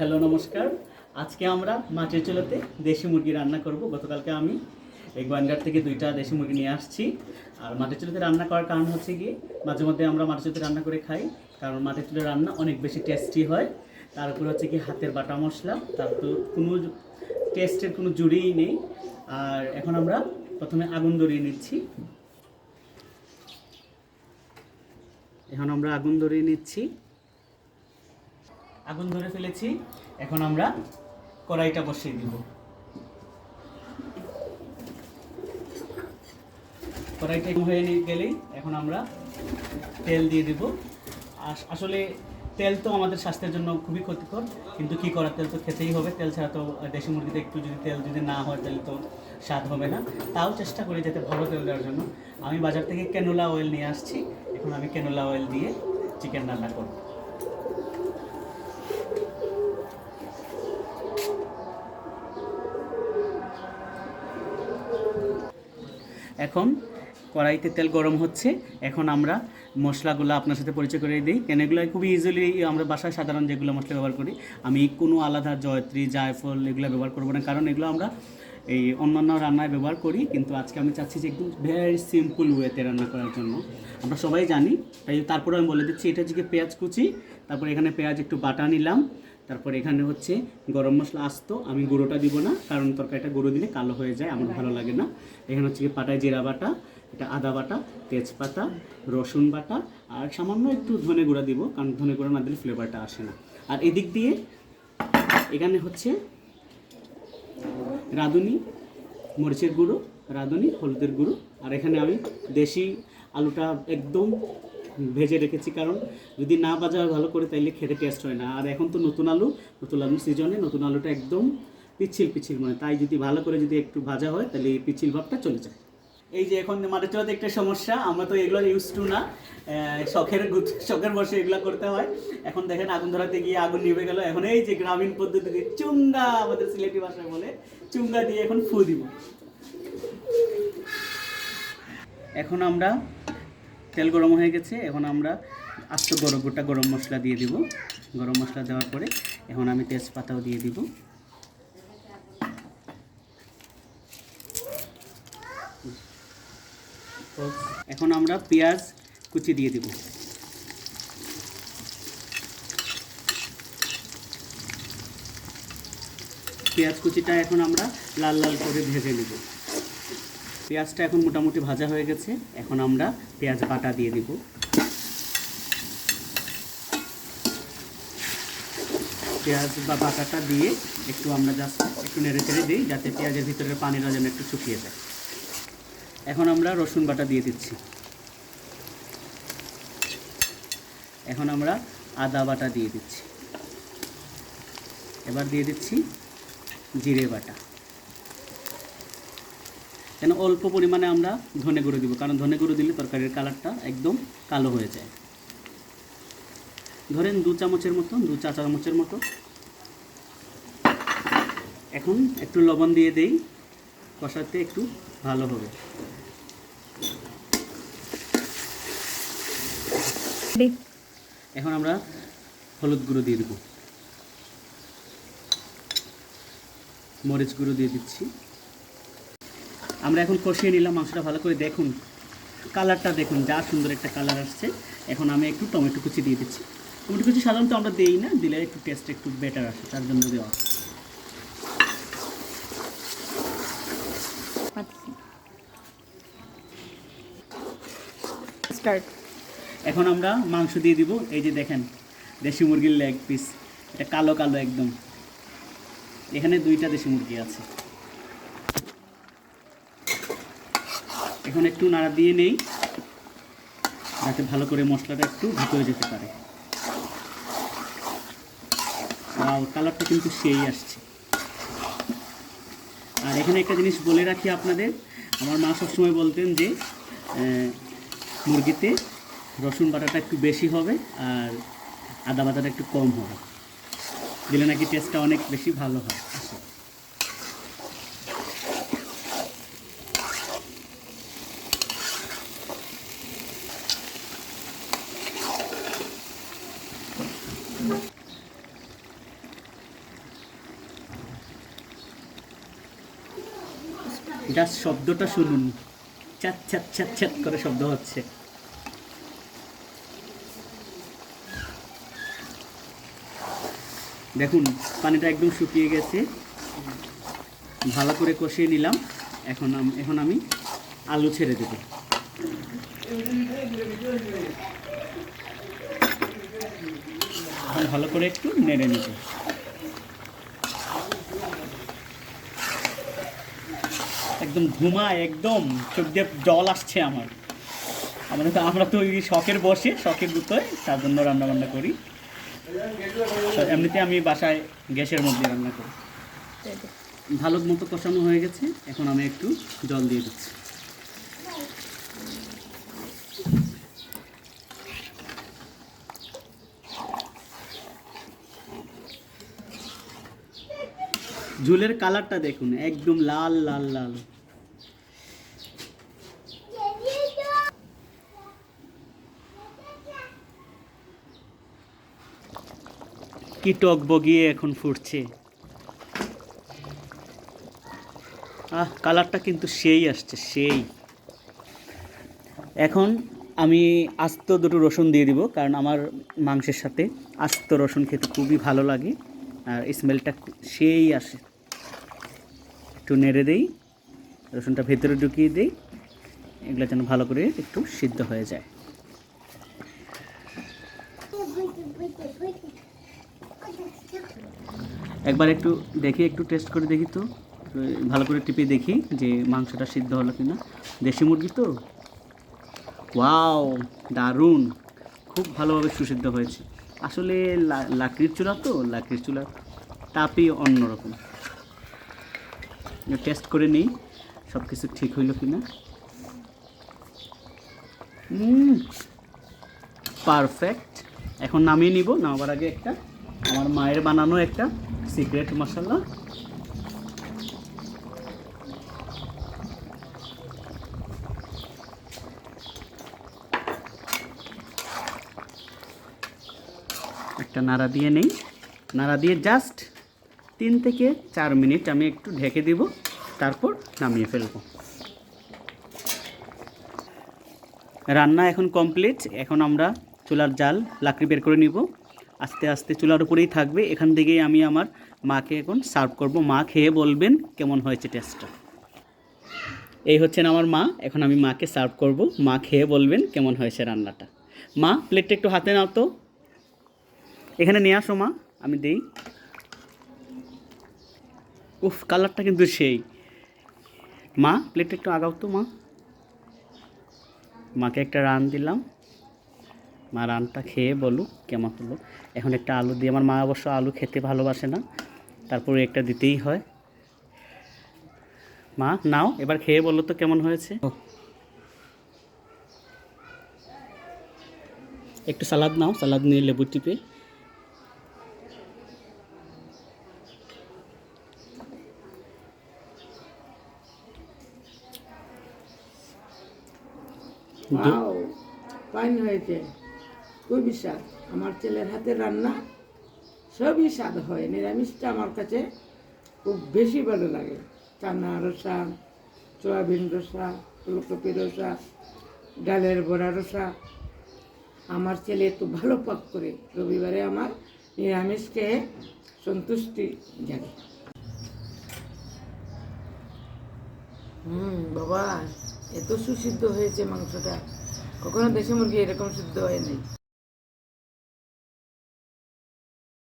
Hello নমস্কার। আজকে আমরা মাটির চুলাতে দেশি মুরগি রান্না করব। গতকালকে আমি এই গোয়ান্ডার থেকে 2টা দেশি মুরগি নিয়ে আসছি। আর মাটির চুলাতে রান্না করার কারণ হচ্ছে গিয়ে মাঝে মধ্যে আমরা মাটির চুলাতে রান্না করে খাই, কারণ মাটির চুলার রান্না অনেক বেশি টেস্টি হয়। তার উপরে হচ্ছে কি হাতের বাটা মশলা, তার তো কোনো টেস্টের কোনো জুড়িই নেই। আর এখন আমরা প্রথমে আগুন ধরিয়ে নিচ্ছি। আগুন ধরে ফেলেছি। এখন আমরা কড়াইটা বসিয়ে দিব। কড়াইটা হয়ে গেলেই এখন আমরা তেল দিয়ে দিব। আসলে তেল তো আমাদের স্বাস্থ্যের জন্য খুবই ক্ষতিকর, কিন্তু কি করার, তেল তো খেতেই হবে। তেল ছাড়া তো দেশি মুরগিতে একটু যদি তেল যদি না হয় তাহলে তো স্বাদ হবে না। তাও চেষ্টা করি যাতে ভালো তেল দেওয়ার জন্য। আমি বাজার থেকে ক্যানোলা অয়েল নিয়ে আসছি। এখন আমি ক্যানোলা অয়েল দিয়ে চিকেন রান্না করব। এখন কড়াইতে তেল গরম হচ্ছে। এখন আমরা মশলাগুলো আপনার সাথে পরিচয় করে দিই, কেন এগুলো খুবই ইজিলি আমরা বাসায় সাধারণ যেগুলো মশলা ব্যবহার করি। আমি কোনো আলাদা জয়ত্রী জায়ফল এগুলো ব্যবহার করবো না, কারণ এগুলো আমরা এই অন্যান্য রান্নায় ব্যবহার করি, কিন্তু আজকে আমি চাচ্ছি যে একদম ভেরি সিম্পল ওয়েতে রান্না করার জন্য। আমরা সবাই জানি, তাই তারপরে আমি বলে দিচ্ছি। এটা হচ্ছে কি পেঁয়াজ কুচি, তারপরে এখানে পেঁয়াজ একটু বাটা নিলাম, তারপরে এখানে হচ্ছে গরম মশলা আস্ত। আমি গুঁড়োটা দিব না, কারণ তরকারিটা গুঁড়ো দিলে কালো হয়ে যায়, আমার ভালো লাগে না। এখানে হচ্ছে কি পাটায় জিরা বাটা, এটা আদা বাটা, তেজপাতা, রসুন বাটা, আর সামান্য একটু ধনে গুঁড়া দিব, কারণ ধনে গুঁড়া না দিলে ফ্লেভারটা আসে না। আর এদিক দিয়ে এখানে হচ্ছে রাঁধুনি মরিচের গুঁড়ো, রাঁধুনি হলুদের গুঁড়ো, আর এখানে আমি দেশি আলুটা একদম ভেজে রেখেছি, কারণ যদি না ভাজা ভালো করে তাইলে খেতে টেস্ট হয় না। আর এখন তো নতুন আলু সিজনে নতুন আলুটা একদম পিচ্ছিল মানে, তাই যদি ভালো করে যদি একটু ভাজা হয় তাহলে এই পিচ্ছিল ভাবটা চলে যায়। এই যে এখন মাটির চুলাতে একটা সমস্যা, আমরা তো এগুলো ইউজ টু না, শখের বসে এগুলো করতে হয়। এখন দেখেন আগুন ধরাতে গিয়ে আগুন নিভে গেল। এখন এই যে গ্রামীণ পদ্ধতিতে চুঙ্গা, আমাদের সিলেটি ভাষায় বলে, চুঙ্গা দিয়ে এখন ফু দিব। এখন আমরা তেল গরম হয়ে গেছে। এখন আমরা আস্ত গোটা গরম মশলা দিয়ে দিব। গরম মশলা দেওয়ার পরে এখন আমি তেজপাতাও দিয়ে দিব। এখন আমরা পেঁয়াজ কুচি দিয়ে দিব। পেঁয়াজ কুচিটা এখন আমরা লাল লাল করে ভেজে নেব। পেঁয়াজটা এখন মোটামুটি ভাজা হয়ে গেছে। এখন আমরা পেঁয়াজ বাটা দিয়ে দিব। পেঁয়াজ বাটাটা দিয়ে একটু আমরা জাস্ট একটু নেড়ে চেড়ে দিই, যাতে পেঁয়াজের ভিতরের পানিটা যেন একটু শুকিয়ে যায়। এখন আমরা রসুন বাটা দিয়ে দিচ্ছি। এখন আমরা আদা বাটা দিয়ে দিচ্ছি। এবার দিয়ে দিচ্ছি জিরে বাটা। কেন অল্প পরিমাণে আমরা ধনে গুঁড়ো দিব, কারণ ধনে গুঁড়ো দিলে তরকারির কালারটা একদম কালো হয়ে যায়। ধরেন 2 চা চামচের মতো। এখন একটু লবণ দিয়ে দেই, কষাতে একটু ভালো হবে। এখন আমরা হলুদ গুঁড়ো দিয়ে দেব, মরিচ গুঁড়ো দিয়ে দিচ্ছি। আমরা এখন কষিয়ে নিলাম মাংসটা ভালো করে। দেখুন কালারটা, দেখুন যা সুন্দর একটা কালার আসছে। এখন আমি একটু টমেটো কুচি দিয়ে দিচ্ছি। টমেটো কুচি সাধারণত আমরা দিই না, দিলে একটু টেস্ট একটু বেটার আসে, তার জন্য দেওয়া। এখন আমরা মাংস দিয়ে দিব। এই যে দেখেন দেশি মুরগির লেগ পিস, এটা কালো কালো একদম। এখানে 2টা দেশি মুরগি আছে। এখন একটু নাড়া দিয়ে নেই, যাতে ভালো করে মশলাটা একটু ভিতরে যেতে পারে। আর কালারটা কিন্তু সেই আসছে। আর এখানে একটা জিনিস বলে রাখি আপনাদের, আমার মা সবসময় বলতেন যে মুরগিতে রসুন বাটাটা একটু বেশি হবে আর আদা বাটাটা একটু কম হবে, দিলে নাকি টেস্টটা অনেক বেশি ভালো হয়। জাস্ট শব্দটা শুনুন, চ্যাট চ্যাট চ্যাট চ্যাট করে শব্দ হচ্ছে। দেখুন পানিটা একদম শুকিয়ে গেছে, ভালো করে কষিয়ে নিলাম। এখন আমি আলু ছেড়ে দেব। ভালো করে একটু নেড়ে নিব। একদম ধুমা, একদম চোখ দিয়ে জল আসছে আমার। আমরা তো ওই শখের বসে, শখের গুতোয়, তার জন্য রান্নাবান্না করি। এমনিতে আমি বাসায় গ্যাসের মধ্যে রান্না করি। ভালো মতো কষানো হয়ে গেছে, এখন আমি একটু জল দিয়ে দিচ্ছি। ঝোলের কালারটা দেখুন, একদম লাল লাল লাল। কি টক বগিয়ে এখন ফুটছে। কালারটা কিন্তু সেই আসছে, সেই। এখন আমি আস্ত দুটো রসুন দিয়ে দিব, কারণ আমার মাংসের সাথে আস্ত রসুন খেতে খুবই ভালো লাগে, আর স্মেলটা সেই আসে। একটু নেড়ে দেই, রসুনটা ভেতরে ঢুকিয়ে দিই, এগুলো যেন ভালো করে একটু সিদ্ধ হয়ে যায়। একবার একটু দেখি, একটু টেস্ট করে দেখি তো, ভালো করে টিপে দেখি যে মাংসটা সিদ্ধ হলো কিনা। দেশি মুরগি তো, ওয়াও, দারুণ, খুব ভালোভাবে সুসিদ্ধ হয়েছে। আসলে লাকড়ির চুলা তো, লাকড়ির চুলার তাপই অন্যরকম। টেস্ট করে নিই সব কিছু ঠিক হইল কিনা। পারফেক্ট। এখন নামিয়ে নিব। নামাবার আগে একটা আমার মায়ের বানানো একটা সিক্রেট মশলা, একটা নাড়া দিয়ে নেই। নাড়া দিয়ে জাস্ট 3 থেকে 4 মিনিট আমি একটু ঢেকে দিব, তারপর নামিয়ে ফেলব। রান্না এখন কমপ্লিট। এখন আমরা চুলার জাল লাকড়ি বের করে নিব। আস্তে আস্তে চুলার উপরেই থাকবে। এখান থেকেই আমি আমার মাকে এখন সার্ভ করব। মা খেয়ে বলবেন কেমন হয়েছে টেস্টটা। এই হচ্ছেন আমার মা। এখন আমি মাকে সার্ভ করব। মা খেয়ে বলবেন কেমন হয়েছে রান্নাটা। মা, প্লেটটা একটু হাতে নাও তো, এখানে নিয়ে আসো মা, আমি দেই। উফ, কালারটা কিন্তু সেই। মা, প্লেটটা একটু আগাও তো মা। মাকে একটা রান দিলাম, মা রানটা খেয়ে বলুক কেমন হলো। এখন একটা আলু দিয়ে, আমার মা অবশ্য আলু খেতে ভালোবাসে না, তারপরে একটা দিতেই হয়। মা নাও, এবার খেয়ে বলো তো কেমন হয়েছে। একটু সালাদ নাও, সালাদ নিয়ে লেবু টিপে। ফাইন হয়েছে, খুবই স্বাদ। আমার ছেলের হাতের রান্না সবই স্বাদ হয়। নিরামিষটা আমার কাছে খুব বেশি ভালো লাগে। চানা রসা, সয়াবিন রসা, ফুলকপি রসা, ডালের বড়া রসা। আমার ছেলে তো ভালো পাক করে। রবিবারে আমার নিরামিষ খেয়ে সন্তুষ্টি জাগে। বাবা, এত সুসিদ্ধ হয়েছে মাংসটা, কখনো দেশি মুরগি এরকম সিদ্ধ হয় নাই।